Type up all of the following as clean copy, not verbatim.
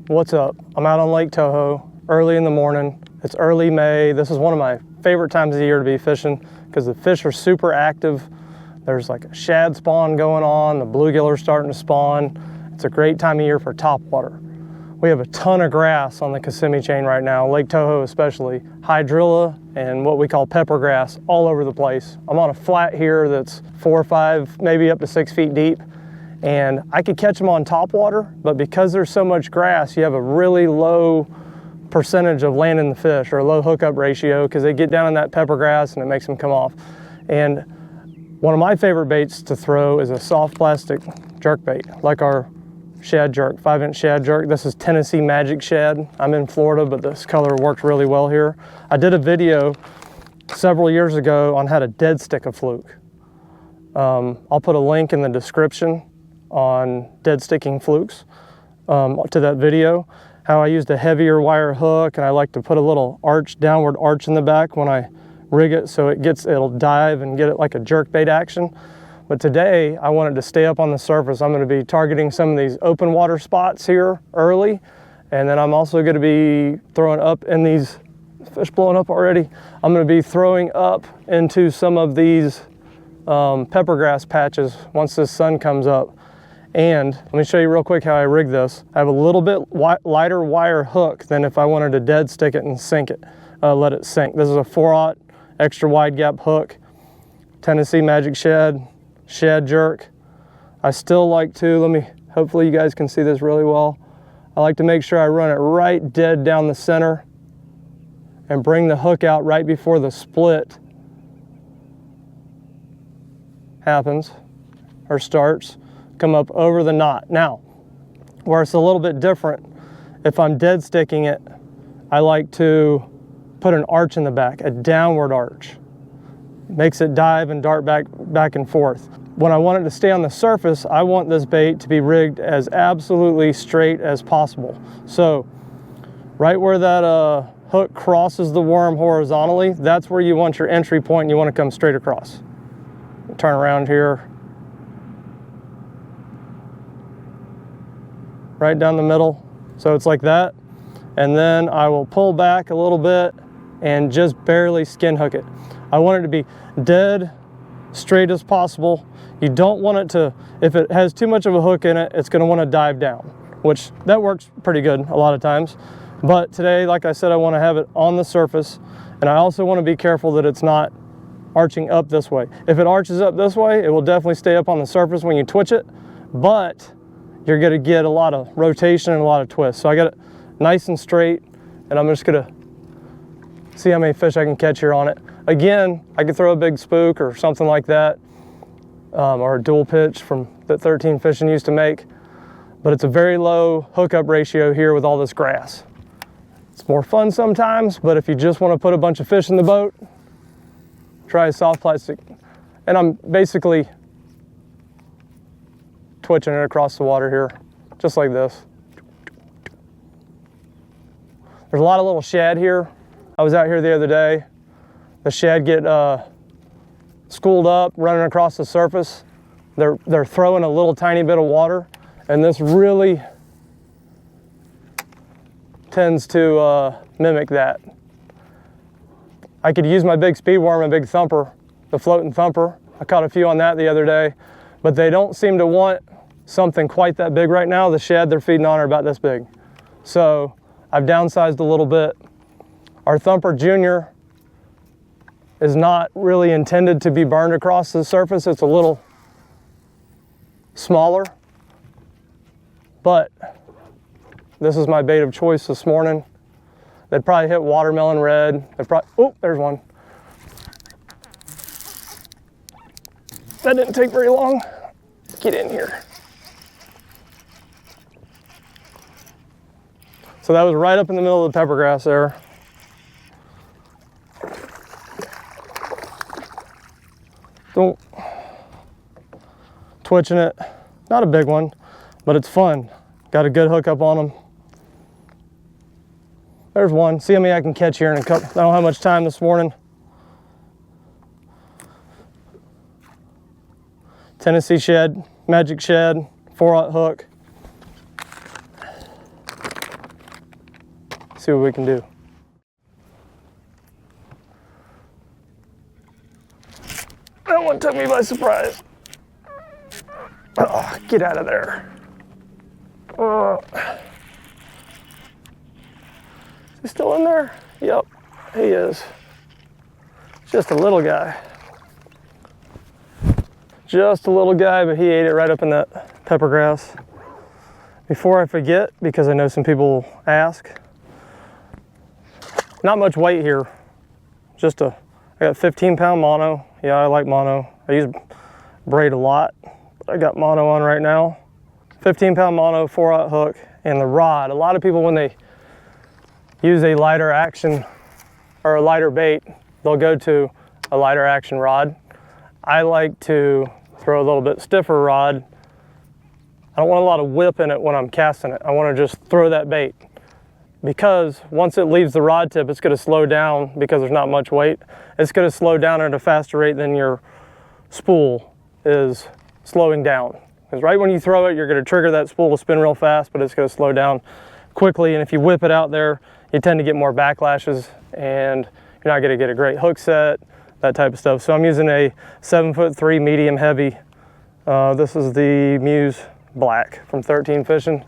What's up? I'm out on Lake Toho early in the morning. It's early May. This is one of my favorite times of the year to be fishing because the fish are super active. There's like a shad spawn going on. The bluegill are starting to spawn. It's a great time of year for topwater. We have a ton of grass on the Kissimmee chain right now, Lake Toho especially. Hydrilla and what we call pepper grass all over the place. I'm on a flat here that's 4 or 5, maybe up to 6 feet deep. And I could catch them on topwater, but because there's so much grass, you have a really low percentage of landing the fish, or a low hookup ratio, because they get down in that pepper grass and it makes them come off. And one of my favorite baits to throw is a soft plastic jerk bait, like our Shad Jerk, 5-inch Shad Jerk. This is Tennessee Magic Shad. I'm in Florida, but this color works really well here. I did a video several years ago on how to dead stick a fluke. I'll put a link in the description on dead sticking flukes to that video. How I used a heavier wire hook, and I like to put a little downward arch in the back when I rig it so it'll dive and get it like a jerk bait action. But today I wanted to stay up on the surface. I'm going to be targeting some of these open water spots here early, and then I'm also going to be throwing up in these fish blowing up already. I'm going to be throwing up into some of these pepper grass patches once the sun comes up. And let me show you real quick how I rig this. I have a little bit lighter wire hook than if I wanted to dead stick it and sink it, let it sink. This is a 4/0 extra wide gap hook, Tennessee Magic Shad, Shad Jerk. I still like to, hopefully you guys can see this really well. I like to make sure I run it right dead down the center and bring the hook out right before the split happens or starts. Come up over the knot. Now, where it's a little bit different, if I'm dead sticking it, I like to put an arch in the back, a downward arch. Makes it dive and dart back and forth. When I want it to stay on the surface, I want this bait to be rigged as absolutely straight as possible. So, right where that hook crosses the worm horizontally, that's where you want your entry point, and you want to come straight across. Turn around here. Right down the middle. So it's like that. And then I will pull back a little bit and just barely skin hook it. I want it to be dead straight as possible. You don't want it to, if it has too much of a hook in it, it's going to want to dive down, which that works pretty good a lot of times. But today, like I said, I want to have it on the surface, and I also want to be careful that it's not arching up this way. If it arches up this way, it will definitely stay up on the surface when you twitch it, but you're going to get a lot of rotation and a lot of twists. So I got it nice and straight, and I'm just going to see how many fish I can catch here on it. Again, I could throw a big spook or something like that, or a dual pitch from that 13 Fishing used to make, but it's a very low hookup ratio here with all this grass. It's more fun sometimes, but if you just want to put a bunch of fish in the boat, try a soft plastic. And I'm basically twitching it across the water here, just like this. There's a lot of little shad here. I was out here the other day. The shad get schooled up, running across the surface. They're throwing a little tiny bit of water, and this really tends to mimic that. I could use my big speed worm, a big thumper, the floating thumper. I caught a few on that the other day, but they don't seem to want something quite that big right now. The shad they're feeding on are about this big. So I've downsized a little bit. Our Thumper Jr. is not really intended to be burned across the surface. It's a little smaller, but this is my bait of choice this morning. They'd probably hit watermelon red. Oh, there's one. That didn't take very long. Get in here. So that was right up in the middle of the pepper grass there. Don't twitching it. Not a big one, but it's fun. Got a good hookup on them. There's one. See how many I can catch here in a couple. I don't have much time this morning. Tennessee Shad, Magic Shad, 4/0 hook. see what we can do. That one took me by surprise. Oh, get out of there. Is he still in there? Yep, he is. Just a little guy. Just a little guy, but he ate it right up in that pepper grass. Before I forget, because I know some people ask, not much weight here. I got 15-pound mono. Yeah, I like mono. I use braid a lot, but I got mono on right now. 15-pound mono, 4/0 hook, and the rod. A lot of people, when they use a lighter action or a lighter bait, they'll go to a lighter action rod. I like to throw a little bit stiffer rod. I don't want a lot of whip in it when I'm casting it. I want to just throw that bait, because once it leaves the rod tip, it's going to slow down because there's not much weight. It's going to slow down at a faster rate than your spool is slowing down. Because right when you throw it, you're going to trigger that spool to spin real fast, but it's going to slow down quickly. And if you whip it out there, you tend to get more backlashes, and you're not going to get a great hook set, that type of stuff. So I'm using a 7'3" medium heavy. This is the Muse Black from 13 Fishing.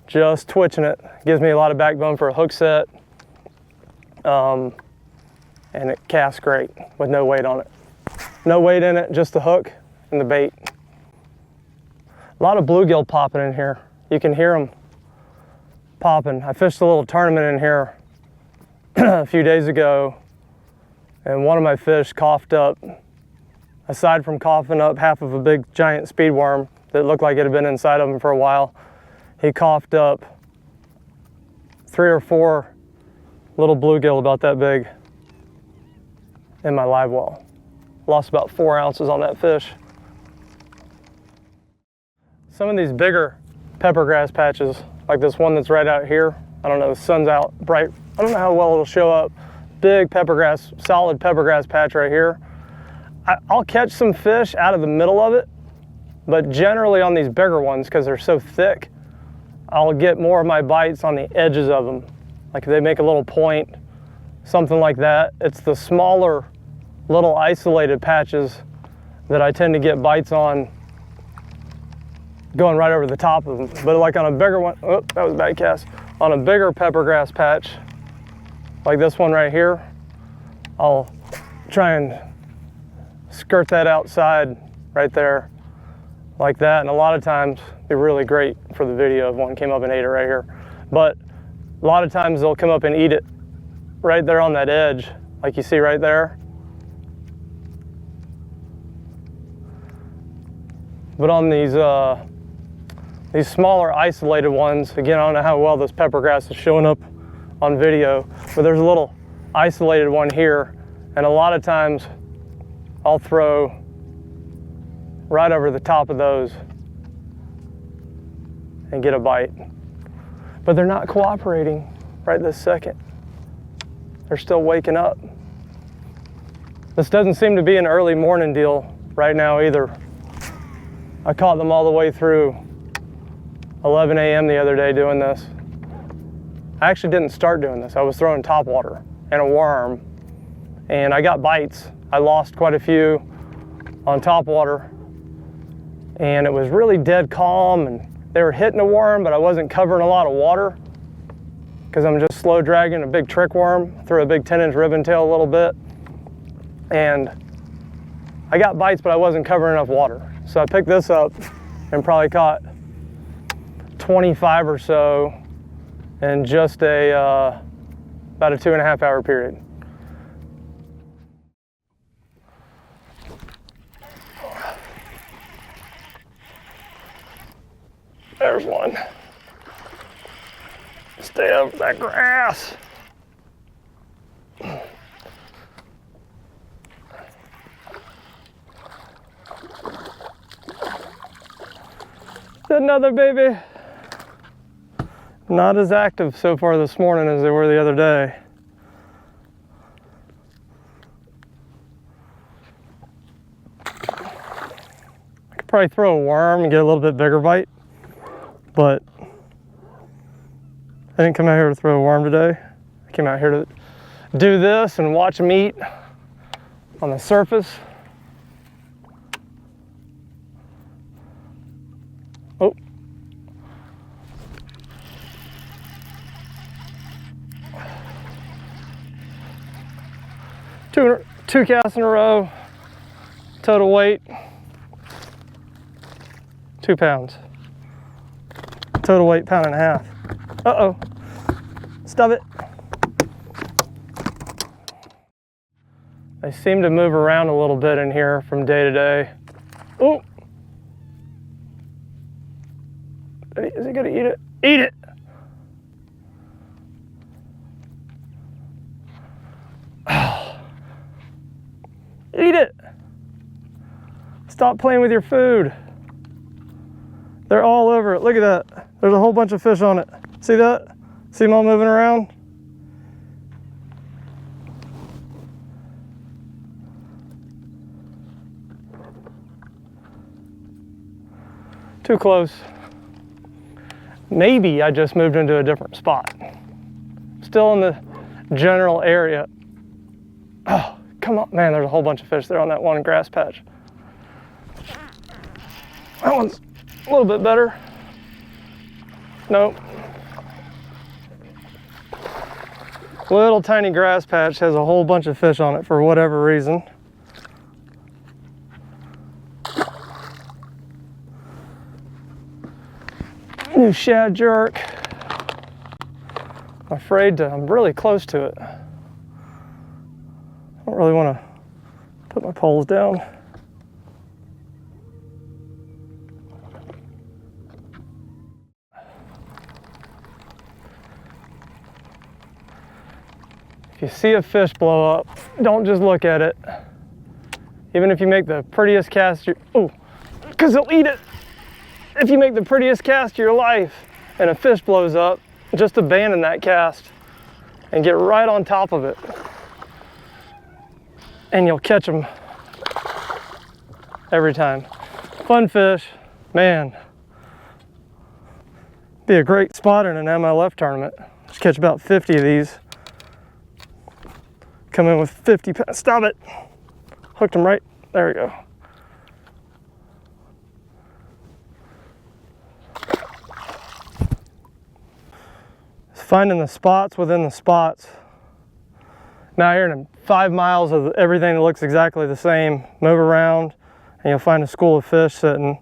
Just twitching it. Gives me a lot of backbone for a hook set. And it casts great with no weight on it. No weight in it, just the hook and the bait. A lot of bluegill popping in here. You can hear them popping. I fished a little tournament in here a few days ago, and one of my fish coughed up, aside from coughing up half of a big giant speed worm that looked like it had been inside of him for a while, he coughed up 3 or 4 little bluegill about that big in my live well. Lost about 4 ounces on that fish. Some of these bigger pepper grass patches, like this one that's right out here, I don't know, the sun's out bright. I don't know how well it'll show up. Big pepper grass, solid pepper grass patch right here. I'll catch some fish out of the middle of it, but generally on these bigger ones, because they're so thick, I'll get more of my bites on the edges of them. Like if they make a little point, something like that. It's the smaller little isolated patches that I tend to get bites on going right over the top of them. But like on a bigger one, oh, that was a bad cast. On a bigger pepper grass patch, like this one right here, I'll try and skirt that outside right there like that. And a lot of times it'd be really great for the video if one came up and ate it right here. But a lot of times they'll come up and eat it right there on that edge, like you see right there. But on these smaller isolated ones, again, I don't know how well this pepper grass is showing up on video, but there's a little isolated one here, and a lot of times I'll throw right over the top of those and get a bite. But they're not cooperating right this second. They're still waking up. This doesn't seem to be an early morning deal right now either. I caught them all the way through 11 a.m. the other day doing this. I actually didn't start doing this. I was throwing topwater and a worm, and I got bites. I lost quite a few on topwater, and it was really dead calm, and they were hitting a worm, but I wasn't covering a lot of water because I'm just slow dragging a big trick worm through a big 10-inch ribbon tail a little bit. And I got bites, but I wasn't covering enough water. So I picked this up and probably caught 25 or so in just about a 2.5 hour period. There's one. Stay up that grass. Another baby. Not as active so far this morning as they were the other day. I could probably throw a worm and get a little bit bigger bite, but I didn't come out here to throw a worm today. I came out here to do this and watch them eat on the surface. Oh. Two casts in a row. Total weight, 2 pounds. Total weight, 1.5 pounds. Uh-oh. Stop it. They seem to move around a little bit in here from day to day. Oh! Is he gonna eat it? Eat it! Oh. Eat it! Stop playing with your food. They're all over it. Look at that. There's a whole bunch of fish on it. See that? See them all moving around? Too close. Maybe I just moved into a different spot. Still in the general area. Oh, come on. Man, there's a whole bunch of fish there on that one grass patch. That one's a little bit better. Nope. Little tiny grass patch has a whole bunch of fish on it for whatever reason. New Shad Jerk. I'm really close to it. I don't really want to put my poles down. If you see a fish blow up, don't just look at it. Even if you make the prettiest cast, because they'll eat it. If you make the prettiest cast of your life and a fish blows up, just abandon that cast and get right on top of it. And you'll catch them every time. Fun fish, man. Be a great spotter in an MLF tournament. Just catch about 50 of these. Come in with 50 pounds. Stop it. Hooked them right. There we go. Finding the spots within the spots. Now here in 5 miles of everything that looks exactly the same, move around and you'll find a school of fish sitting,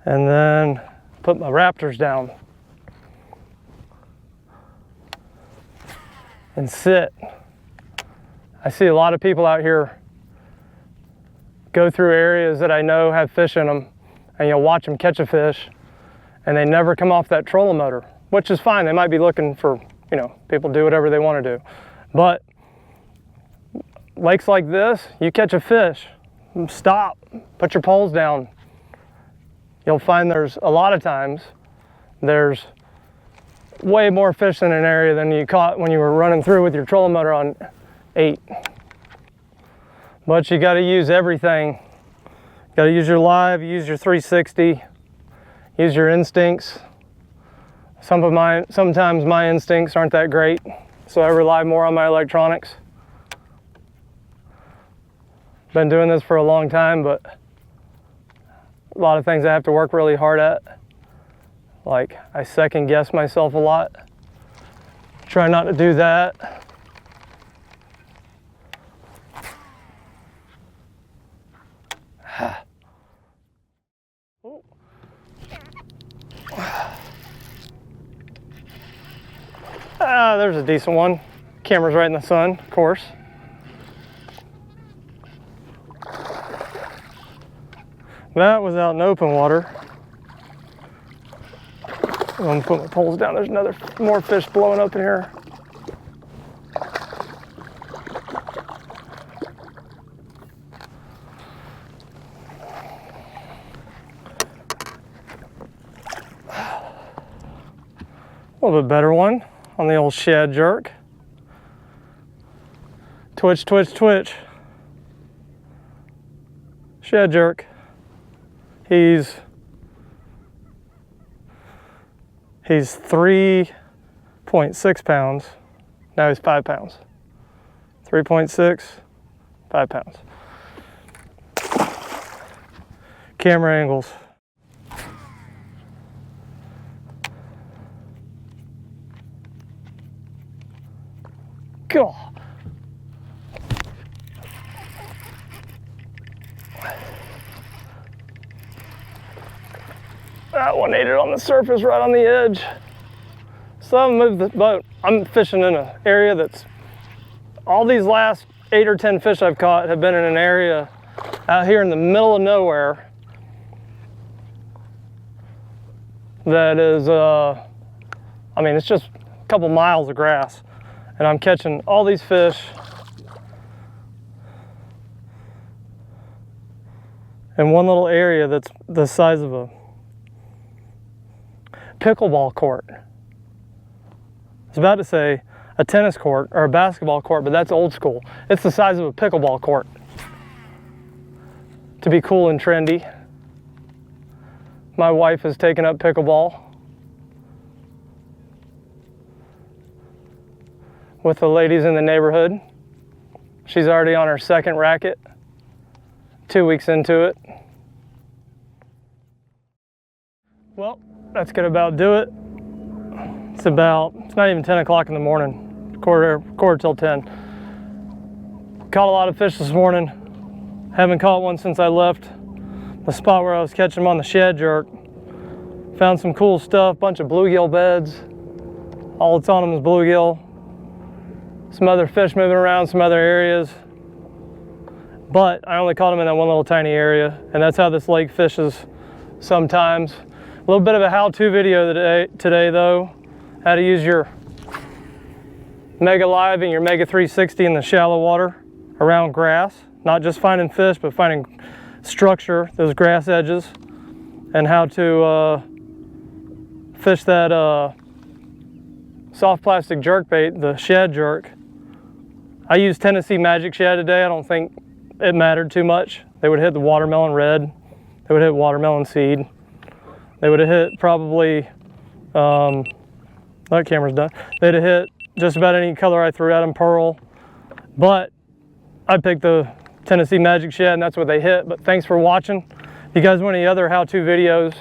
and then put my raptors down and sit. I see a lot of people out here go through areas that I know have fish in them, and you'll watch them catch a fish and they never come off that trolling motor, which is fine. They might be looking for, people do whatever they want to do. But lakes like this, you catch a fish, stop, put your poles down. You'll find there's a lot of times, there's way more fish in an area than you caught when you were running through with your trolling motor on 8. But you got to use everything. You got to use your live, use your 360, use your instincts. Sometimes my instincts aren't that great, so I rely more on my electronics. Been doing this for a long time, but a lot of things I have to work really hard at. Like, I second guess myself a lot. Try not to do that. There's a decent one. Camera's right in the sun, of course. That was out in open water. I'm gonna put my poles down. There's more fish blowing up in here. A little bit better one on the old Shad Jerk. Twitch, twitch, twitch. Shad Jerk. He's 3 3.6 pounds. Now he's 5 pounds. 3.6, 5 pounds. Camera angles. God. That one ate it on the surface, right on the edge. So I moved the boat. I'm fishing in an area that's, all these last 8 or 10 fish I've caught have been in an area out here in the middle of nowhere that is, I mean, it's just a couple miles of grass. And I'm catching all these fish in one little area that's the size of a pickleball court. I was about to say a tennis court or a basketball court, but that's old school. It's the size of a pickleball court. To be cool and trendy. My wife has taken up pickleball with the ladies in the neighborhood. She's already on her second racket, 2 weeks into it. Well, that's gonna about do it. It's not even 10 o'clock in the morning, quarter till 10. Caught a lot of fish this morning. Haven't caught one since I left the spot where I was catching them on the Shad Jerk. Found some cool stuff, bunch of bluegill beds. All that's on them is bluegill. Some other fish moving around, some other areas. But I only caught them in that one little tiny area, and that's how this lake fishes sometimes. A little bit of a how-to video today though. How to use your Mega Live and your Mega 360 in the shallow water around grass. Not just finding fish, but finding structure, those grass edges, and how to fish that soft plastic jerk bait, the Shad Jerk. I used Tennessee Magic Shad today. I don't think it mattered too much. They would hit the watermelon red. They would hit watermelon seed. They would have hit probably, that camera's done. They'd have hit just about any color I threw at them, pearl. But I picked the Tennessee Magic Shad and that's what they hit. But thanks for watching. If you guys want any other how-to videos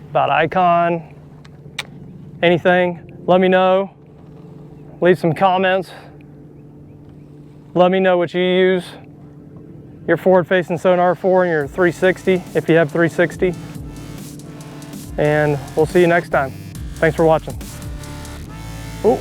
about icon, anything, let me know. Leave some comments. Let me know what you use your forward-facing sonar for and your 360, if you have 360. And we'll see you next time. Thanks for watching. Ooh.